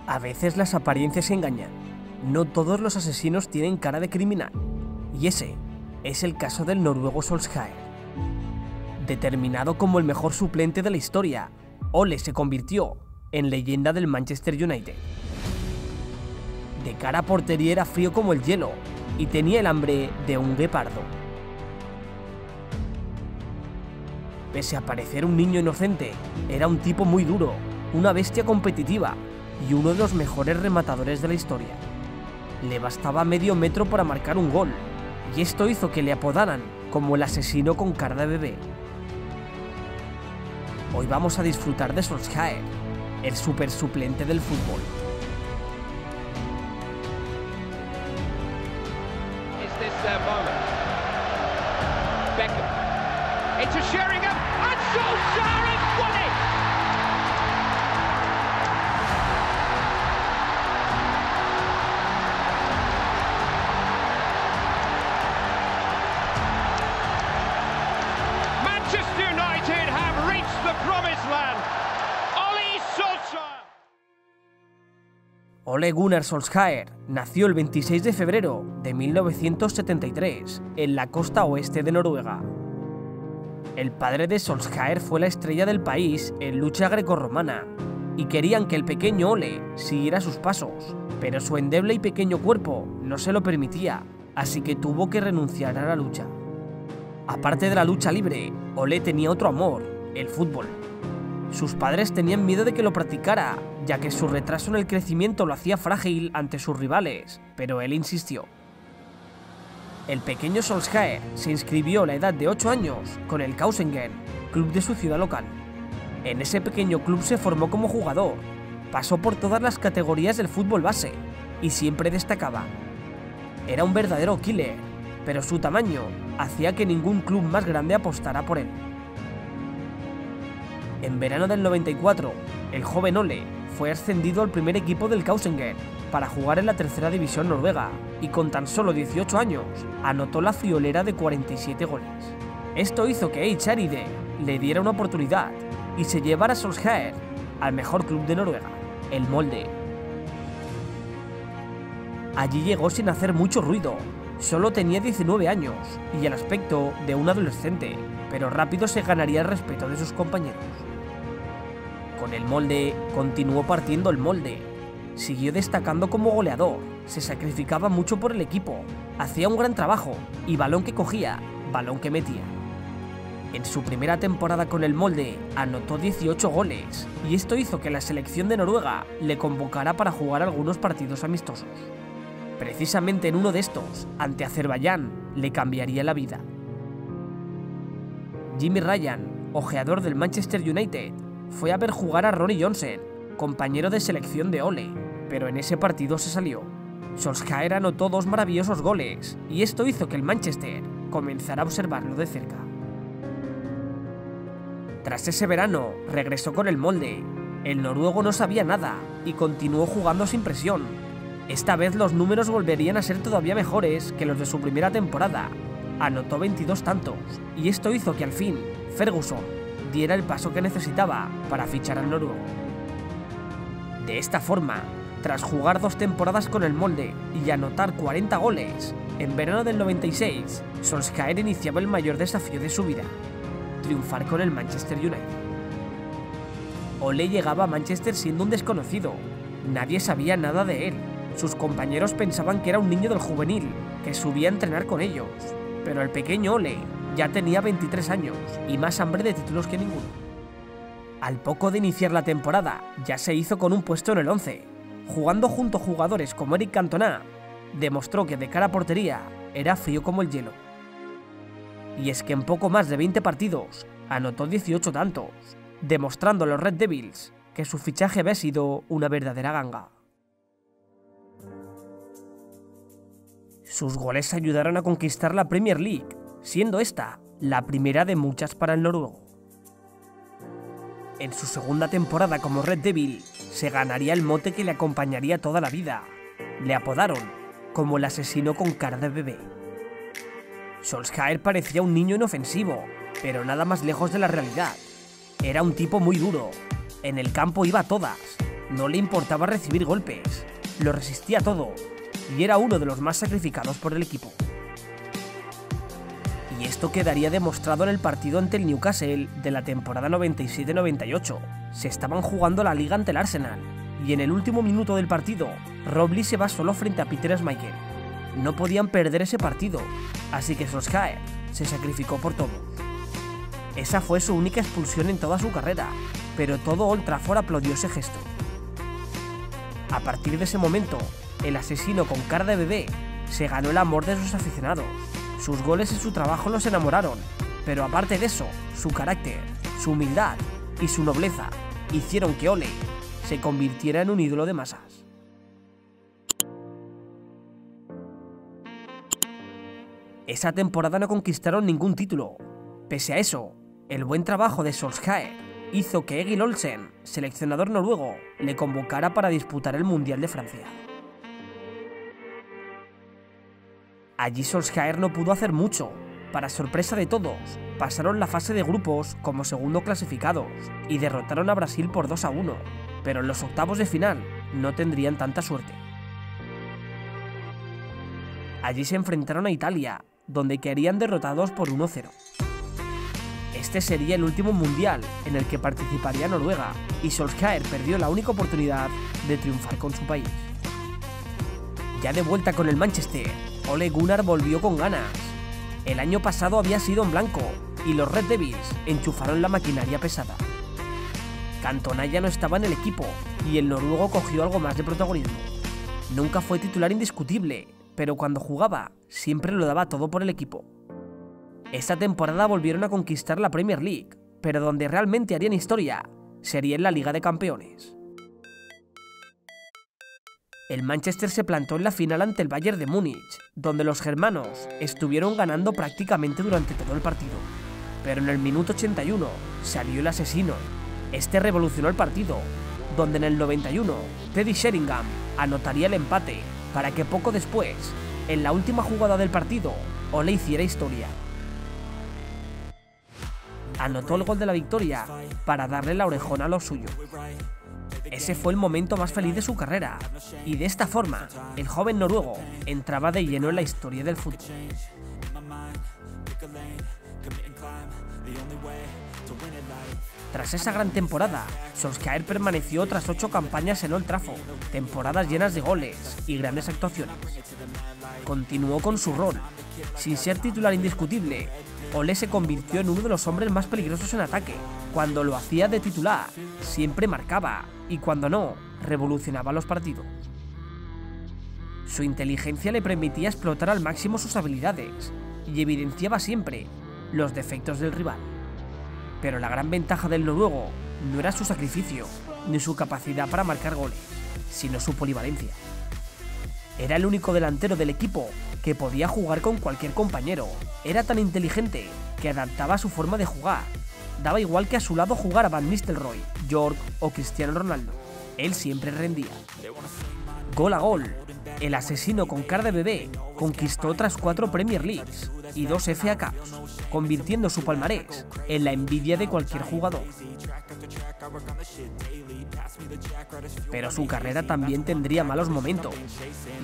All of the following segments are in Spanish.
A veces las apariencias engañan. No todos los asesinos tienen cara de criminal. Y ese es el caso del noruego Solskjær. Determinado como el mejor suplente de la historia, Ole se convirtió en leyenda del Manchester United. De cara a portería era frío como el hielo y tenía el hambre de un guepardo. Pese a parecer un niño inocente, era un tipo muy duro, una bestia competitiva y uno de los mejores rematadores de la historia. Le bastaba medio metro para marcar un gol, y esto hizo que le apodaran como el asesino con cara de bebé. Hoy vamos a disfrutar de Solskjær, el super suplente del fútbol. Is this their moment? Beckham into Sheringham and Solskjær has won it! Manchester United have reached the promised land. Ole Solskjær. Ole Gunnar Solskjær nació el 26 de febrero de 1973 en la costa oeste de Noruega. El padre de Solskjær fue la estrella del país en lucha grecorromana y querían que el pequeño Ole siguiera sus pasos, pero su endeble y pequeño cuerpo no se lo permitía, así que tuvo que renunciar a la lucha. Aparte de la lucha libre, Ole tenía otro amor, el fútbol. Sus padres tenían miedo de que lo practicara, ya que su retraso en el crecimiento lo hacía frágil ante sus rivales, pero él insistió. El pequeño Solskjær se inscribió a la edad de 8 años con el Kausengen, club de su ciudad local. En ese pequeño club se formó como jugador, pasó por todas las categorías del fútbol base y siempre destacaba. Era un verdadero killer, pero su tamaño hacía que ningún club más grande apostara por él. En verano del 94, el joven Ole fue ascendido al primer equipo del Kausengen para jugar en la tercera división noruega y con tan solo 18 años anotó la friolera de 47 goles. Esto hizo que Eich Aride le diera una oportunidad y se llevara a Solskjær al mejor club de Noruega, el Molde. Allí llegó sin hacer mucho ruido, solo tenía 19 años y el aspecto de un adolescente, pero rápido se ganaría el respeto de sus compañeros. Con el Molde continuó partiendo el molde, siguió destacando como goleador, se sacrificaba mucho por el equipo, hacía un gran trabajo y balón que cogía, balón que metía. En su primera temporada con el Molde anotó 18 goles y esto hizo que la selección de Noruega le convocara para jugar algunos partidos amistosos. Precisamente en uno de estos, ante Azerbaiyán, le cambiaría la vida. Jimmy Ryan, ojeador del Manchester United, fue a ver jugar a Ronny Johnsen, compañero de selección de Ole, pero en ese partido se salió. Solskjær anotó 2 maravillosos goles y esto hizo que el Manchester comenzara a observarlo de cerca. Tras ese verano, regresó con el Molde. El noruego no sabía nada y continuó jugando sin presión. Esta vez los números volverían a ser todavía mejores que los de su primera temporada. Anotó 22 tantos y esto hizo que al fin Ferguson diera el paso que necesitaba para fichar al noruego. De esta forma, tras jugar 2 temporadas con el Molde y anotar 40 goles, en verano del 96, Solskjær iniciaba el mayor desafío de su vida: triunfar con el Manchester United. Ole llegaba a Manchester siendo un desconocido, nadie sabía nada de él. Sus compañeros pensaban que era un niño del juvenil, que subía a entrenar con ellos, pero el pequeño Ole ya tenía 23 años y más hambre de títulos que ninguno. Al poco de iniciar la temporada, ya se hizo con un puesto en el 11. Jugando junto a jugadores como Eric Cantona, demostró que de cara a portería era frío como el hielo. Y es que en poco más de 20 partidos anotó 18 tantos, demostrando a los Red Devils que su fichaje había sido una verdadera ganga. Sus goles ayudaron a conquistar la Premier League, siendo esta la primera de muchas para el noruego. En su segunda temporada como Red Devil, se ganaría el mote que le acompañaría toda la vida. Le apodaron como el asesino con cara de bebé. Solskjær parecía un niño inofensivo, pero nada más lejos de la realidad. Era un tipo muy duro, en el campo iba a todas, No le importaba recibir golpes, lo resistía todo y era uno de los más sacrificados por el equipo. Y esto quedaría demostrado en el partido ante el Newcastle de la temporada 97-98. Se estaban jugando la liga ante el Arsenal y en el último minuto del partido, Robley se va solo frente a Peter Schmeichel. No podían perder ese partido, así que Solskjaer se sacrificó por todo. Esa fue su única expulsión en toda su carrera, pero todo Old Trafford aplaudió ese gesto. A partir de ese momento, el asesino con cara de bebé se ganó el amor de sus aficionados. Sus goles y su trabajo los enamoraron, pero aparte de eso, su carácter, su humildad y su nobleza hicieron que Ole se convirtiera en un ídolo de masas. Esa temporada no conquistaron ningún título. Pese a eso, el buen trabajo de Solskjaer hizo que Egil Olsen, seleccionador noruego, le convocara para disputar el Mundial de Francia. Allí Solskjaer no pudo hacer mucho. Para sorpresa de todos, pasaron la fase de grupos como segundo clasificados y derrotaron a Brasil por 2-1, pero en los octavos de final no tendrían tanta suerte. Allí se enfrentaron a Italia, donde quedarían derrotados por 1-0. Este sería el último mundial en el que participaría Noruega y Solskjaer perdió la única oportunidad de triunfar con su país. Ya de vuelta con el Manchester, Ole Gunnar volvió con ganas. El año pasado había sido en blanco y los Red Devils enchufaron la maquinaria pesada. Cantona ya no estaba en el equipo y el noruego cogió algo más de protagonismo. Nunca fue titular indiscutible, pero cuando jugaba siempre lo daba todo por el equipo. Esta temporada volvieron a conquistar la Premier League, pero donde realmente harían historia sería en la Liga de Campeones. El Manchester se plantó en la final ante el Bayern de Múnich, donde los germanos estuvieron ganando prácticamente durante todo el partido. Pero en el minuto 81 salió el asesino. Este revolucionó el partido, donde en el 91 Teddy Sheringham anotaría el empate para que poco después, en la última jugada del partido, Ole hiciera historia. Anotó el gol de la victoria para darle la orejona a los suyos. Ese fue el momento más feliz de su carrera, y de esta forma, el joven noruego entraba de lleno en la historia del fútbol. Tras esa gran temporada, Solskjaer permaneció otras 8 campañas en Old Trafford, temporadas llenas de goles y grandes actuaciones. Continuó con su rol. Sin ser titular indiscutible, Ole se convirtió en uno de los hombres más peligrosos en ataque. Cuando lo hacía de titular, siempre marcaba, y cuando no, revolucionaba los partidos. Su inteligencia le permitía explotar al máximo sus habilidades, y evidenciaba siempre los defectos del rival. Pero la gran ventaja del noruego no era su sacrificio, ni su capacidad para marcar goles, sino su polivalencia. Era el único delantero del equipo que podía jugar con cualquier compañero. Era tan inteligente que adaptaba su forma de jugar. Daba igual que a su lado jugara Van Nistelrooy, York o Cristiano Ronaldo. Él siempre rendía. Gol a gol, el asesino con cara de bebé conquistó otras 4 Premier Leagues y 2 FA Cups, convirtiendo su palmarés en la envidia de cualquier jugador. Pero su carrera también tendría malos momentos,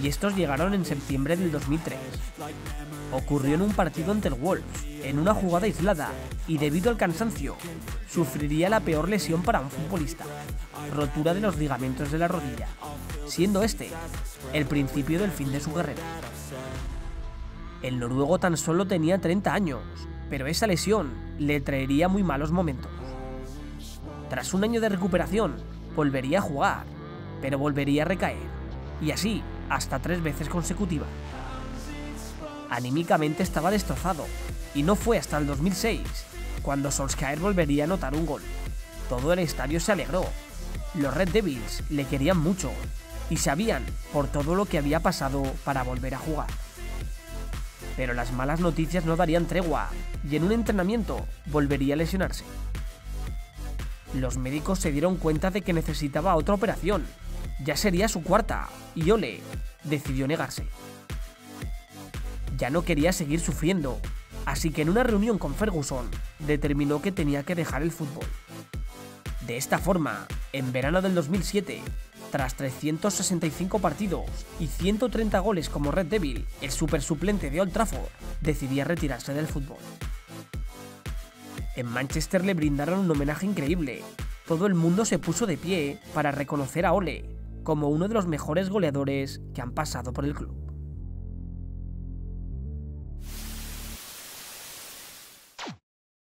y estos llegaron en septiembre del 2003. Ocurrió en un partido ante el Wolves, en una jugada aislada, y debido al cansancio, sufriría la peor lesión para un futbolista: rotura de los ligamentos de la rodilla, siendo este el principio del fin de su carrera. El noruego tan solo tenía 30 años, pero esa lesión le traería muy malos momentos. Tras un año de recuperación, volvería a jugar, pero volvería a recaer, y así hasta 3 veces consecutivas. Anímicamente estaba destrozado, y no fue hasta el 2006 cuando Solskjaer volvería a anotar un gol. Todo el estadio se alegró. Los Red Devils le querían mucho, y sabían por todo lo que había pasado para volver a jugar. Pero las malas noticias no darían tregua, y en un entrenamiento volvería a lesionarse. Los médicos se dieron cuenta de que necesitaba otra operación. Ya sería su 4ª, y Ole decidió negarse. Ya no quería seguir sufriendo, así que en una reunión con Ferguson determinó que tenía que dejar el fútbol. De esta forma, En verano del 2007, tras 365 partidos y 130 goles como Red Devil, el super suplente de Old Trafford decidía retirarse del fútbol. En Manchester le brindaron un homenaje increíble. Todo el mundo se puso de pie para reconocer a Ole como uno de los mejores goleadores que han pasado por el club.